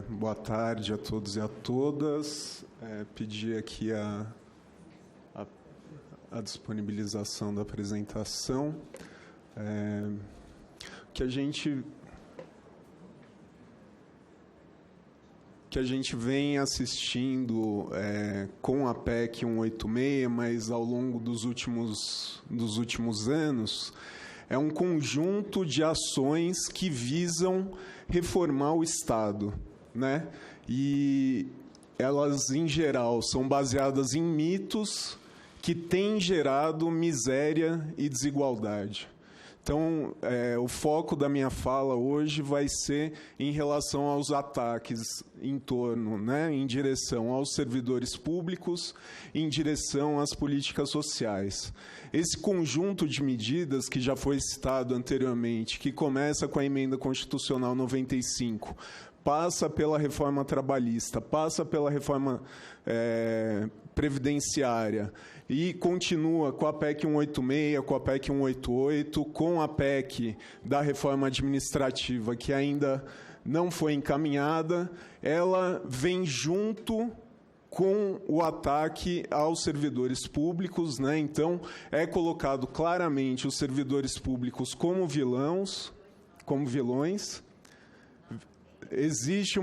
Boa tarde a todos e a todas. Pedir aqui a disponibilização da apresentação. Que a gente vem assistindo com a PEC 186, mas ao longo dos últimos anos, é um conjunto de ações que visam reformar o Estado, né? E elas, em geral, são baseadas em mitos que têm gerado miséria e desigualdade. Então, o foco da minha fala hoje vai ser em relação aos ataques em torno, né, em direção aos servidores públicos, em direção às políticas sociais. Esse conjunto de medidas que já foi citado anteriormente, que começa com a Emenda Constitucional 95, passa pela reforma trabalhista, passa pela reforma previdenciária e continua com a PEC 186, com a PEC 188, com a PEC da reforma administrativa, que ainda não foi encaminhada, ela vem junto com o ataque aos servidores públicos, né? Então, é colocado claramente os servidores públicos como vilões. Existe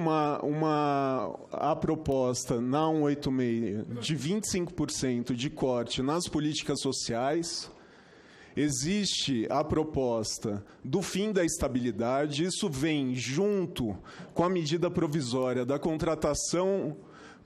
a proposta na 186 de 25% de corte nas políticas sociais. Existe a proposta do fim da estabilidade. Isso vem junto com a medida provisória da contratação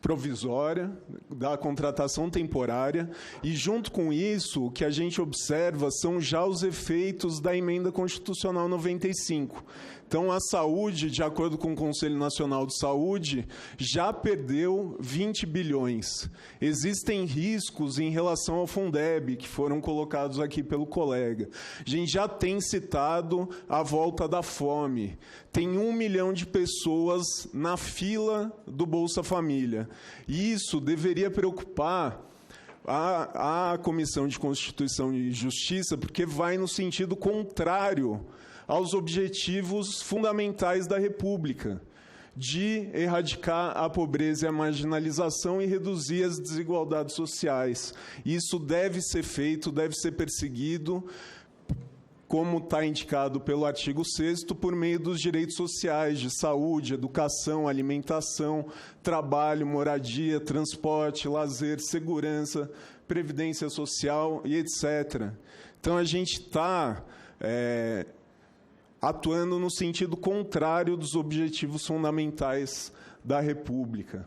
provisória, da contratação temporária, e, junto com isso, o que a gente observa são já os efeitos da Emenda Constitucional 95. Então, a saúde, de acordo com o Conselho Nacional de Saúde, já perdeu 20 bilhões. Existem riscos em relação ao Fundeb, que foram colocados aqui pelo colega. A gente já tem citado a volta da fome. Tem 1 milhão de pessoas na fila do Bolsa Família. E isso deveria preocupar a Comissão de Constituição e Justiça, porque vai no sentido contrário aos objetivos fundamentais da República, de erradicar a pobreza e a marginalização e reduzir as desigualdades sociais. Isso deve ser feito, deve ser perseguido, como está indicado pelo artigo 6º, por meio dos direitos sociais de saúde, educação, alimentação, trabalho, moradia, transporte, lazer, segurança, previdência social e etc. Então, a gente está atuando no sentido contrário dos objetivos fundamentais da República.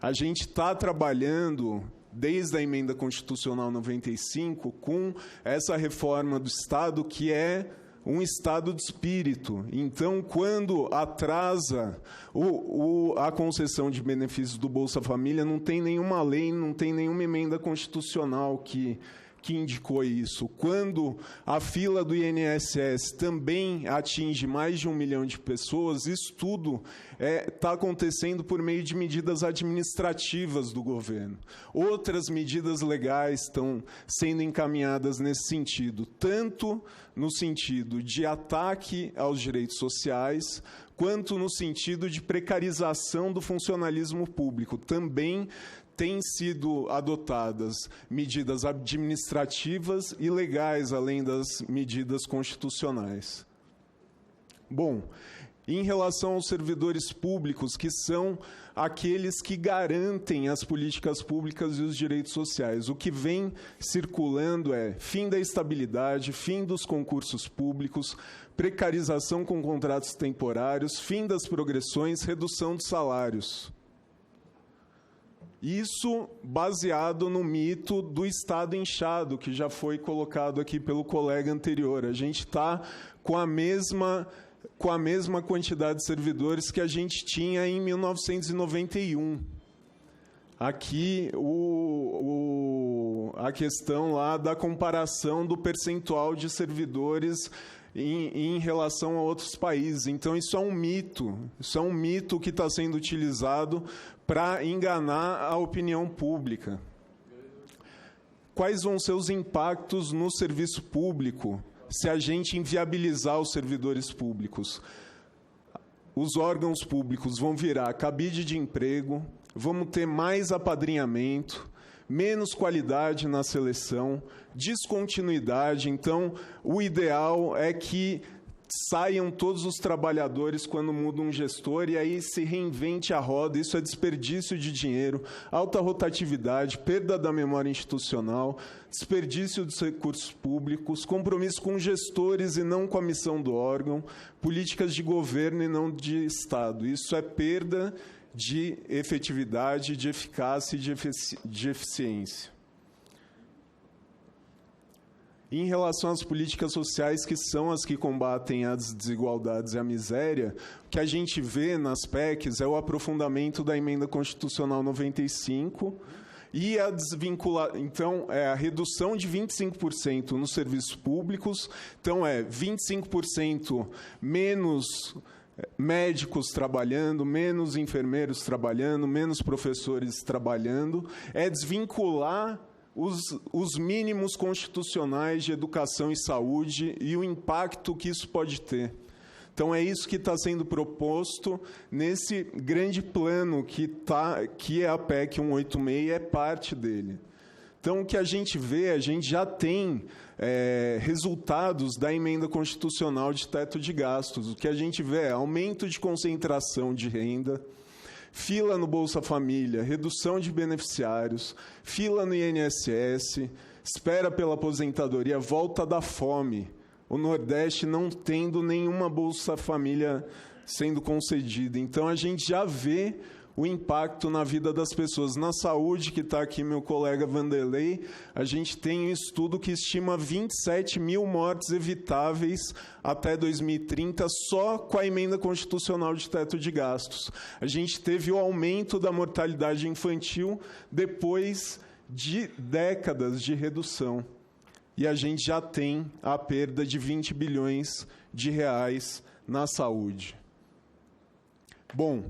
A gente está trabalhando, desde a Emenda Constitucional 95, com essa reforma do Estado, que é um estado de espírito. Então, quando atrasa a concessão de benefícios do Bolsa Família, não tem nenhuma lei, não tem nenhuma emenda constitucional que indicou isso. Quando a fila do INSS também atinge mais de 1 milhão de pessoas, isso tudo está acontecendo por meio de medidas administrativas do governo. Outras medidas legais estão sendo encaminhadas nesse sentido, tanto no sentido de ataque aos direitos sociais, quanto no sentido de precarização do funcionalismo público. Também têm sido adotadas medidas administrativas e legais, além das medidas constitucionais. Bom, em relação aos servidores públicos, que são aqueles que garantem as políticas públicas e os direitos sociais, o que vem circulando é fim da estabilidade, fim dos concursos públicos, precarização com contratos temporários, fim das progressões, redução de salários. Isso baseado no mito do Estado inchado, que já foi colocado aqui pelo colega anterior. A gente está com a mesma quantidade de servidores que a gente tinha em 1991. Aqui, a questão lá da comparação do percentual de servidores em relação a outros países. Então, isso é um mito que está sendo utilizado para enganar a opinião pública. Quais vão ser os impactos no serviço público se a gente inviabilizar os servidores públicos? os órgãos públicos vão virar cabide de emprego, vamos ter mais apadrinhamento, menos qualidade na seleção, descontinuidade. Então, o ideal é que saiam todos os trabalhadores quando muda um gestor e aí se reinvente a roda. Isso é desperdício de dinheiro, alta rotatividade, perda da memória institucional, desperdício dos recursos públicos, compromisso com gestores e não com a missão do órgão, políticas de governo e não de Estado. Isso é perda de efetividade, de eficácia e de eficiência. Em relação às políticas sociais, que são as que combatem as desigualdades e a miséria, o que a gente vê nas PECs é o aprofundamento da Emenda Constitucional 95 e a a redução de 25% nos serviços públicos. Então, 25% menos médicos trabalhando, menos enfermeiros trabalhando, menos professores trabalhando, é desvincular os mínimos constitucionais de educação e saúde e o impacto que isso pode ter. Então, é isso que está sendo proposto nesse grande plano que é a PEC 186, é parte dele. Então, o que a gente vê, a gente já tem resultados da emenda constitucional de teto de gastos. O que a gente vê é aumento de concentração de renda, fila no Bolsa Família, redução de beneficiários, fila no INSS, espera pela aposentadoria, volta da fome. O Nordeste não tendo nenhuma Bolsa Família sendo concedida. Então, a gente já vê o impacto na vida das pessoas. Na saúde, que está aqui meu colega Vanderlei, a gente tem um estudo que estima 27 mil mortes evitáveis até 2030, só com a emenda constitucional de teto de gastos. A gente teve o aumento da mortalidade infantil depois de décadas de redução. E a gente já tem a perda de 20 bilhões de reais na saúde. Bom,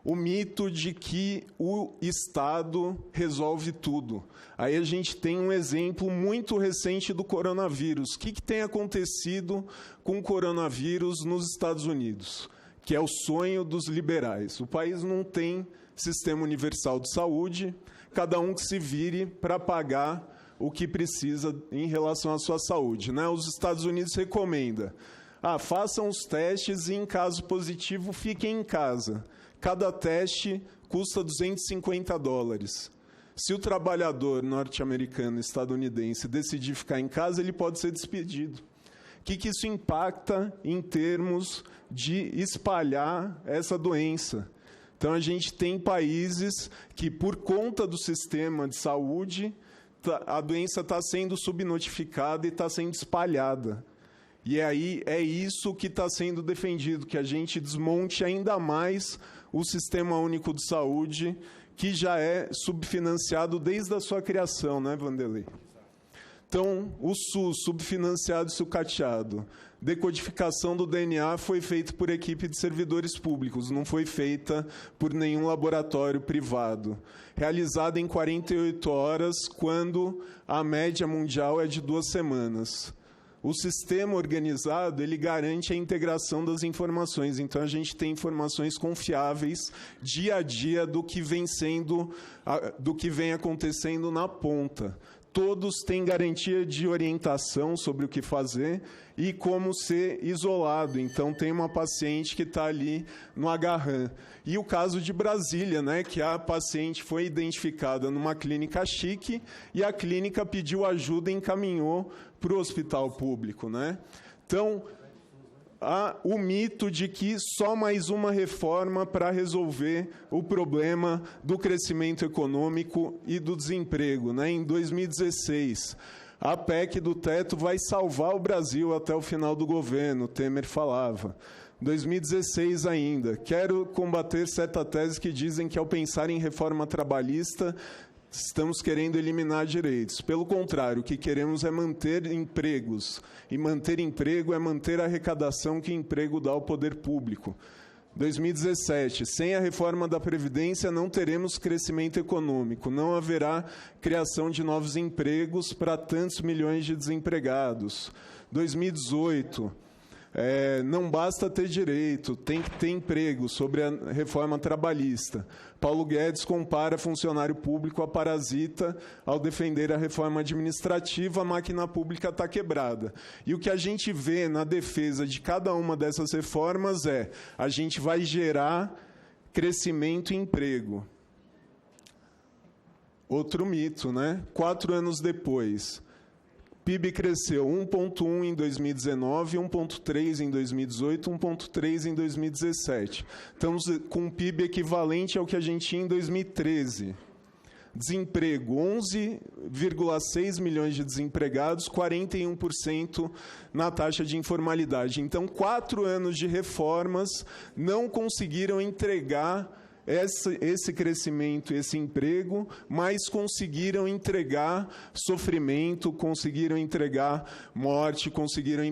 o mito de que o Estado resolve tudo. Aí a gente tem um exemplo muito recente do coronavírus. O que tem acontecido com o coronavírus nos Estados Unidos? Que é o sonho dos liberais. O país não tem sistema universal de saúde, cada um que se vire para pagar o que precisa em relação à sua saúde, né? Os Estados Unidos recomendam: façam os testes e, em caso positivo, fiquem em casa. Cada teste custa $250. Se o trabalhador norte-americano, estadunidense, decidir ficar em casa, ele pode ser despedido. O que isso impacta em termos de espalhar essa doença? Então, a gente tem países que, por conta do sistema de saúde, a doença está sendo subnotificada e está sendo espalhada. E aí é isso que está sendo defendido, que a gente desmonte ainda mais o Sistema Único de Saúde, que já é subfinanciado desde a sua criação, né, Vanderlei? Então, o SUS, subfinanciado e sucateado. Decodificação do DNA foi feita por equipe de servidores públicos, não foi feita por nenhum laboratório privado. Realizada em 48 horas, quando a média mundial é de 2 semanas. O sistema organizado, ele garante a integração das informações. Então, a gente tem informações confiáveis dia a dia do que vem acontecendo na ponta. Todos têm garantia de orientação sobre o que fazer e como ser isolado. Então, tem uma paciente que está ali no agarrão. E o caso de Brasília, né, que a paciente foi identificada numa clínica chique e a clínica pediu ajuda e encaminhou para o hospital público, né? Então, há o mito de que só mais uma reforma para resolver o problema do crescimento econômico e do desemprego, né? Em 2016, a PEC do teto vai salvar o Brasil até o final do governo, Temer falava. 2016 ainda, quero combater certa tese que dizem que, ao pensar em reforma trabalhista, estamos querendo eliminar direitos. Pelo contrário, o que queremos é manter empregos. E manter emprego é manter a arrecadação que emprego dá ao poder público. 2017, sem a reforma da Previdência, não teremos crescimento econômico. Não haverá criação de novos empregos para tantos milhões de desempregados. 2018, Não basta ter direito, tem que ter emprego, sobre a reforma trabalhista. Paulo Guedes compara funcionário público a parasita ao defender a reforma administrativa, a máquina pública está quebrada. E o que a gente vê na defesa de cada uma dessas reformas a gente vai gerar crescimento e emprego. Outro mito, né? 4 anos depois, PIB cresceu 1,1 em 2019, 1,3 em 2018, 1,3 em 2017. Estamos com um PIB equivalente ao que a gente tinha em 2013. Desemprego, 11,6 milhões de desempregados, 41% na taxa de informalidade. Então, 4 anos de reformas não conseguiram entregar esse crescimento, esse emprego, mas conseguiram entregar sofrimento, conseguiram entregar morte, conseguiram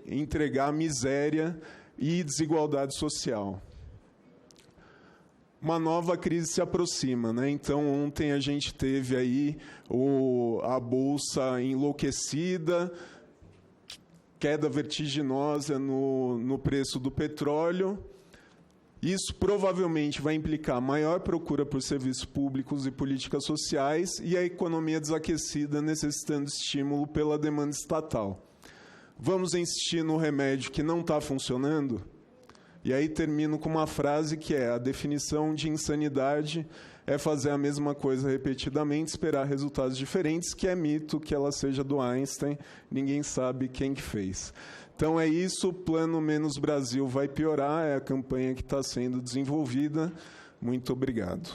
entregar miséria e desigualdade social. Uma nova crise se aproxima, né? Então, ontem a gente teve aí a Bolsa enlouquecida, queda vertiginosa no preço do petróleo. Isso provavelmente vai implicar maior procura por serviços públicos e políticas sociais e a economia desaquecida necessitando de estímulo pela demanda estatal. Vamos insistir no remédio que não está funcionando? E aí termino com uma frase que a definição de insanidade é fazer a mesma coisa repetidamente, esperar resultados diferentes, que é mito que ela seja do Einstein, ninguém sabe quem que fez. Então é isso, o Plano Menos Brasil vai piorar, é a campanha que está sendo desenvolvida. Muito obrigado.